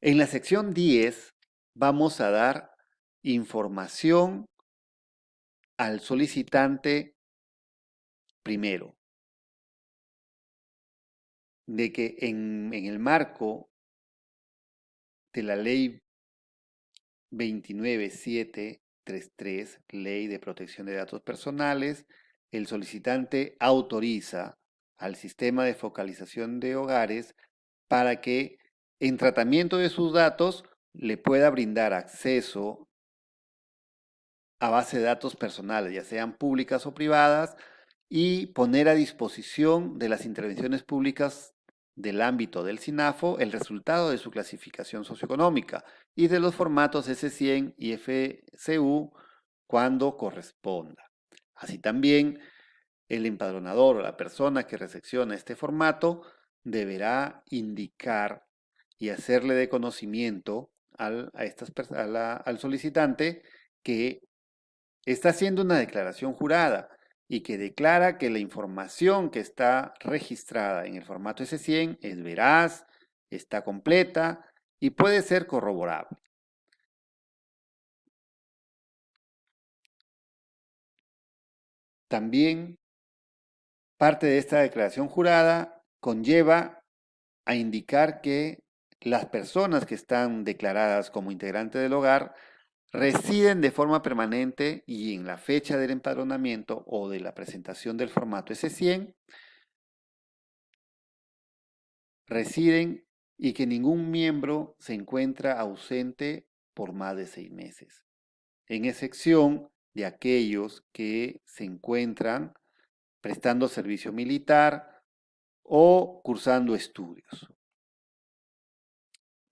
En la sección 10 vamos a dar información al solicitante primero, de que en el marco de la ley 29733, Ley de Protección de Datos Personales, el solicitante autoriza al sistema de focalización de hogares para que en tratamiento de sus datos le pueda brindar acceso a base de datos personales, ya sean públicas o privadas, y poner a disposición de las intervenciones públicas del ámbito del SINAFO el resultado de su clasificación socioeconómica y de los formatos S100 y FCU cuando corresponda. Así también, el empadronador o la persona que recepciona este formato deberá indicar y hacerle de conocimiento al solicitante que está haciendo una declaración jurada y que declara que la información que está registrada en el formato S100 es veraz, está completa y puede ser corroborable. También parte de esta declaración jurada conlleva a indicar que las personas que están declaradas como integrantes del hogar residen de forma permanente y en la fecha del empadronamiento o de la presentación del formato S100 residen y que ningún miembro se encuentra ausente por más de 6 meses, en excepción de aquellos que se encuentran prestando servicio militar o cursando estudios.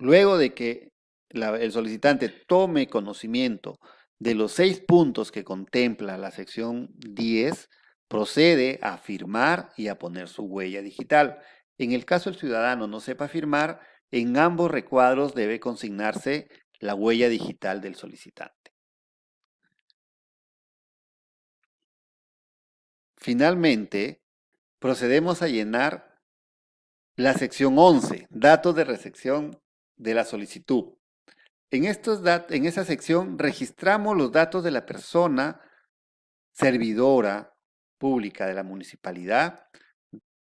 Luego de que el solicitante tome conocimiento de los 6 puntos que contempla la sección 10, procede a firmar y a poner su huella digital. En el caso el ciudadano no sepa firmar, en ambos recuadros debe consignarse la huella digital del solicitante. Finalmente, procedemos a llenar la sección 11, datos de recepción de la solicitud. En esa sección registramos los datos de la persona servidora pública de la municipalidad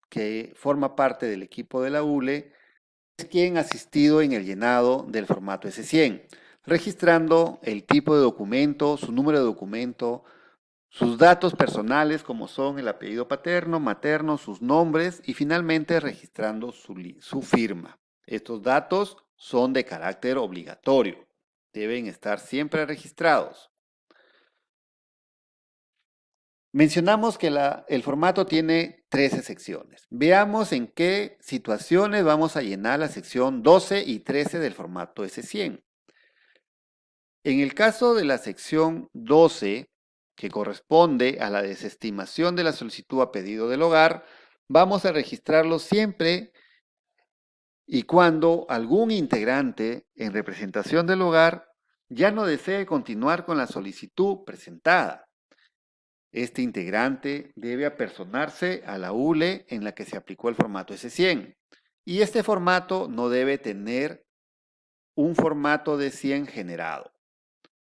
que forma parte del equipo de la ULE, es quien ha asistido en el llenado del formato S100, registrando el tipo de documento, su número de documento, sus datos personales como son el apellido paterno, materno, sus nombres y finalmente registrando su firma. Estos datos son de carácter obligatorio, deben estar siempre registrados. Mencionamos que el formato tiene 13 secciones. Veamos en qué situaciones vamos a llenar la sección 12 y 13 del formato S100. En el caso de la sección 12, que corresponde a la desestimación de la solicitud a pedido del hogar, vamos a registrarlo siempre y cuando algún integrante en representación del hogar ya no desee continuar con la solicitud presentada. Este integrante debe apersonarse a la ULE en la que se aplicó el formato S100 y este formato no debe tener un formato de 100 generado.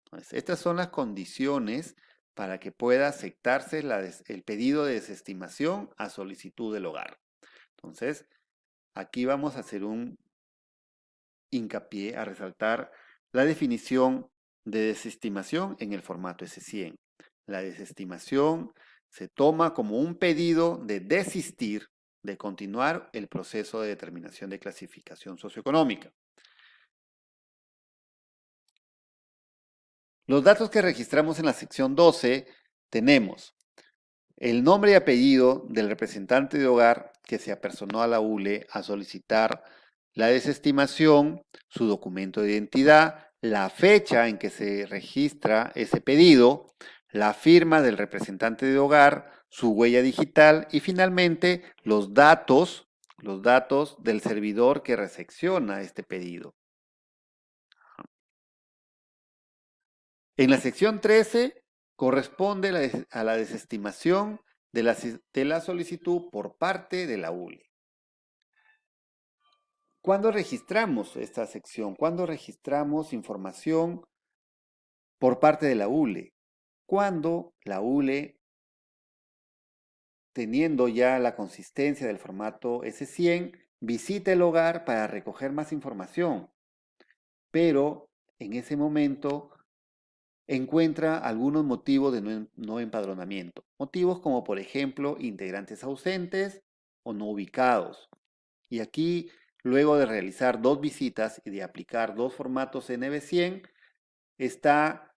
Entonces, estas son las condiciones para que pueda aceptarse el pedido de desestimación a solicitud del hogar. Entonces, aquí vamos a hacer un hincapié a resaltar la definición de desestimación en el formato S100. La desestimación se toma como un pedido de desistir de continuar el proceso de determinación de clasificación socioeconómica. Los datos que registramos en la sección 12 tenemos el nombre y apellido del representante de hogar que se apersonó a la ULE a solicitar la desestimación, su documento de identidad, la fecha en que se registra ese pedido, la firma del representante de hogar, su huella digital y finalmente los datos del servidor que recepciona este pedido. En la sección 13 corresponde a la desestimación de la solicitud por parte de la ULE. ¿Cuándo registramos esta sección? ¿Cuándo registramos información por parte de la ULE? Cuando la ULE, teniendo ya la consistencia del formato S100, visita el hogar para recoger más información, pero en ese momento encuentra algunos motivos de no empadronamiento. Motivos como, por ejemplo, integrantes ausentes o no ubicados. Y aquí, luego de realizar 2 visitas y de aplicar 2 formatos NV100, está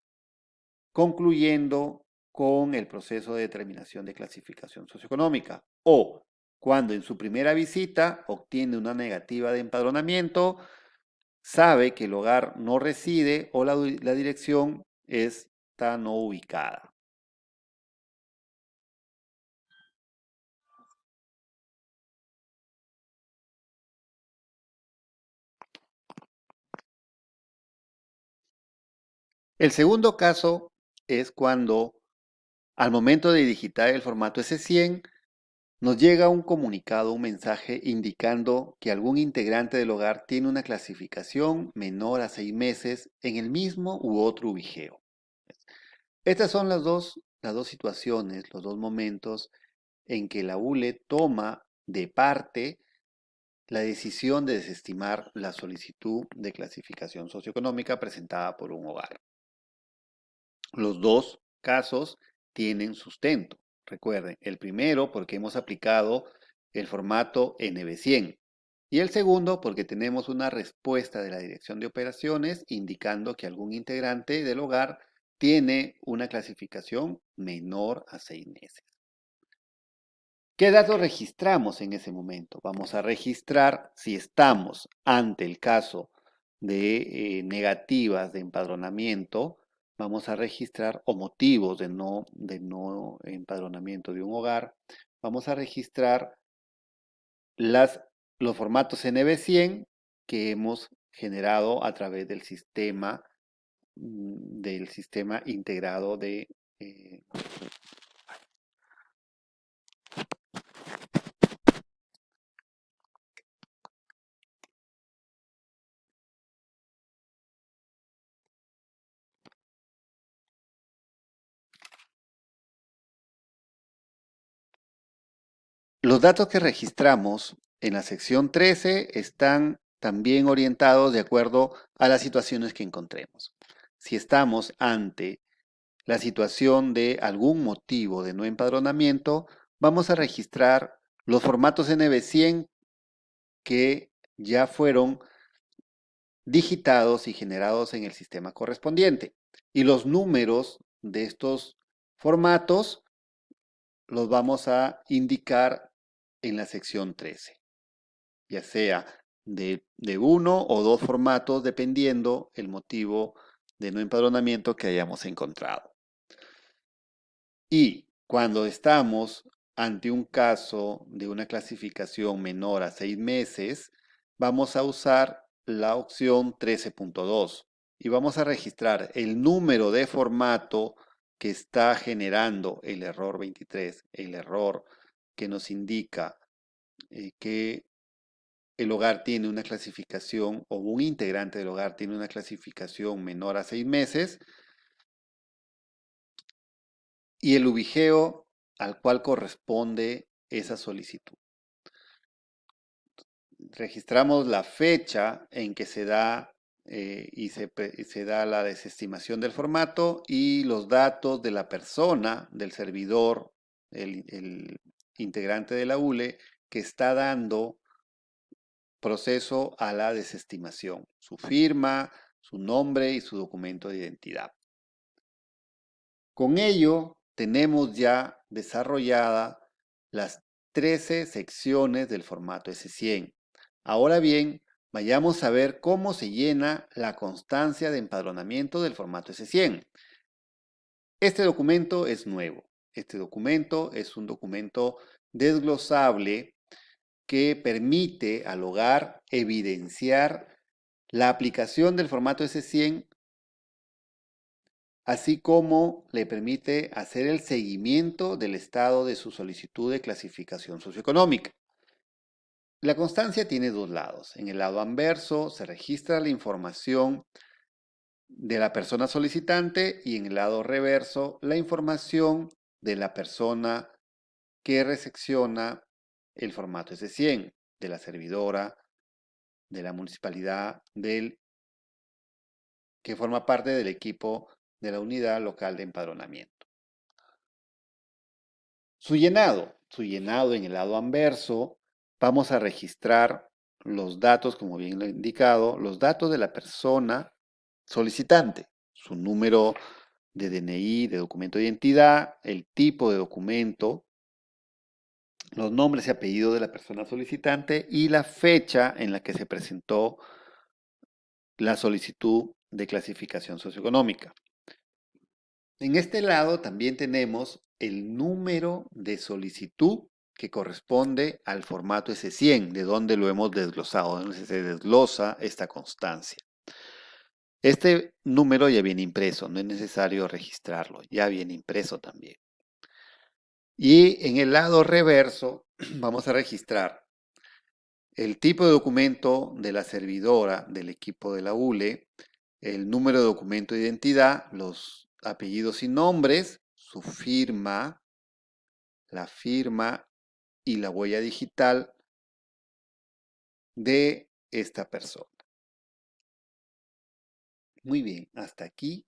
concluyendo con el proceso de determinación de clasificación socioeconómica. O cuando en su primera visita obtiene una negativa de empadronamiento, sabe que el hogar no reside o la dirección está no ubicada. El segundo caso es cuando al momento de digitar el formato S100 nos llega un comunicado, un mensaje indicando que algún integrante del hogar tiene una clasificación menor a 6 meses en el mismo u otro ubigeo. Estas son las dos situaciones, los dos momentos en que la ULE toma de parte la decisión de desestimar la solicitud de clasificación socioeconómica presentada por un hogar. Los dos casos tienen sustento. Recuerden, el primero porque hemos aplicado el formato NB100 y el segundo porque tenemos una respuesta de la Dirección de Operaciones indicando que algún integrante del hogar tiene una clasificación menor a 6 meses. ¿Qué datos registramos en ese momento? Vamos a registrar si estamos ante el caso de negativas de empadronamiento, vamos a registrar o motivos de no empadronamiento de un hogar, vamos a registrar los formatos NB100 que hemos generado a través del sistema integrado de Los datos que registramos en la sección 13 están también orientados de acuerdo a las situaciones que encontremos. Si estamos ante la situación de algún motivo de no empadronamiento, vamos a registrar los formatos NB100 que ya fueron digitados y generados en el sistema correspondiente. Y los números de estos formatos los vamos a indicar en la sección 13, ya sea de uno o dos formatos, dependiendo el motivo de no empadronamiento que hayamos encontrado. Y cuando estamos ante un caso de una clasificación menor a 6 meses, vamos a usar la opción 13.2 y vamos a registrar el número de formato que está generando el error 23, el error que nos indica que el hogar tiene una clasificación o un integrante del hogar tiene una clasificación menor a 6 meses y el ubigeo al cual corresponde esa solicitud. Registramos la fecha en que se da se da la desestimación del formato y los datos de la persona, del servidor, el integrante de la ULE, que está dando proceso a la desestimación, su firma, su nombre y su documento de identidad. Con ello, tenemos ya desarrollada las 13 secciones del formato S100. Ahora bien, vayamos a ver cómo se llena la constancia de empadronamiento del formato S100. Este documento es nuevo. Este documento es un documento desglosable que permite al hogar evidenciar la aplicación del formato S100, así como le permite hacer el seguimiento del estado de su solicitud de clasificación socioeconómica. La constancia tiene dos lados. En el lado anverso se registra la información de la persona solicitante y en el lado reverso la información de la persona que recepciona el formato S100, de la servidora, de la municipalidad, que forma parte del equipo de la unidad local de empadronamiento. Su llenado en el lado anverso, vamos a registrar los datos, como bien lo he indicado, los datos de la persona solicitante, su número de DNI, de documento de identidad, el tipo de documento, los nombres y apellidos de la persona solicitante y la fecha en la que se presentó la solicitud de clasificación socioeconómica. En este lado también tenemos el número de solicitud que corresponde al formato S100, de donde lo hemos desglosado, donde se desglosa esta constancia. Este número ya viene impreso, no es necesario registrarlo, ya viene impreso también. Y en el lado reverso vamos a registrar el tipo de documento de la servidora del equipo de la ULE, el número de documento de identidad, los apellidos y nombres, su firma, la firma y la huella digital de esta persona. Muy bien, hasta aquí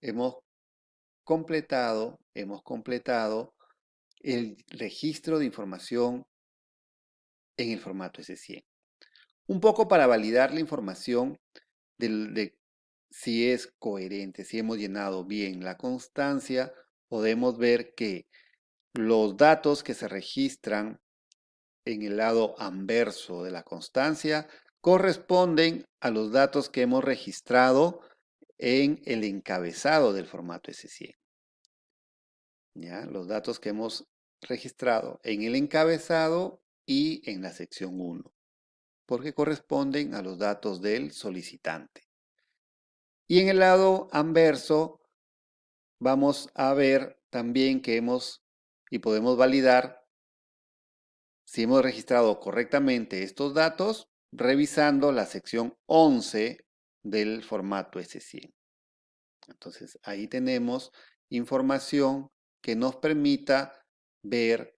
hemos completado el registro de información en el formato S100. Un poco para validar la información de si es coherente, si hemos llenado bien la constancia, podemos ver que los datos que se registran en el lado anverso de la constancia corresponden a los datos que hemos registrado en el encabezado del formato S100. ¿Ya? Los datos que hemos registrado en el encabezado y en la sección 1, porque corresponden a los datos del solicitante. Y en el lado anverso vamos a ver también que podemos validar si hemos registrado correctamente estos datos revisando la sección 11 del formato S100. Entonces ahí tenemos información que nos permita ver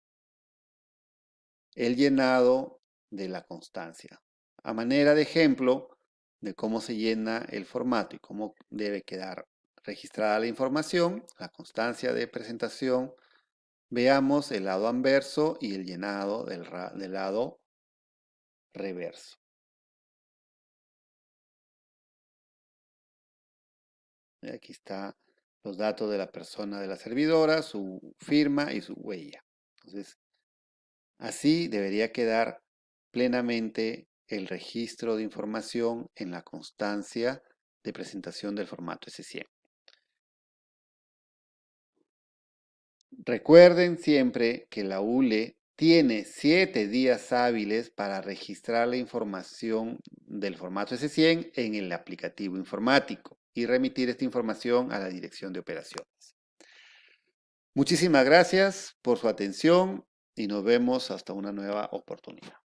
el llenado de la constancia. A manera de ejemplo de cómo se llena el formato y cómo debe quedar registrada la información, la constancia de presentación, veamos el lado anverso y el llenado del lado reverso. Aquí está los datos de la persona de la servidora, su firma y su huella. Entonces, así debería quedar plenamente el registro de información en la constancia de presentación del formato S100. Recuerden siempre que la ULE tiene 7 días hábiles para registrar la información del formato S100 en el aplicativo informático y remitir esta información a la dirección de operaciones. Muchísimas gracias por su atención y nos vemos hasta una nueva oportunidad.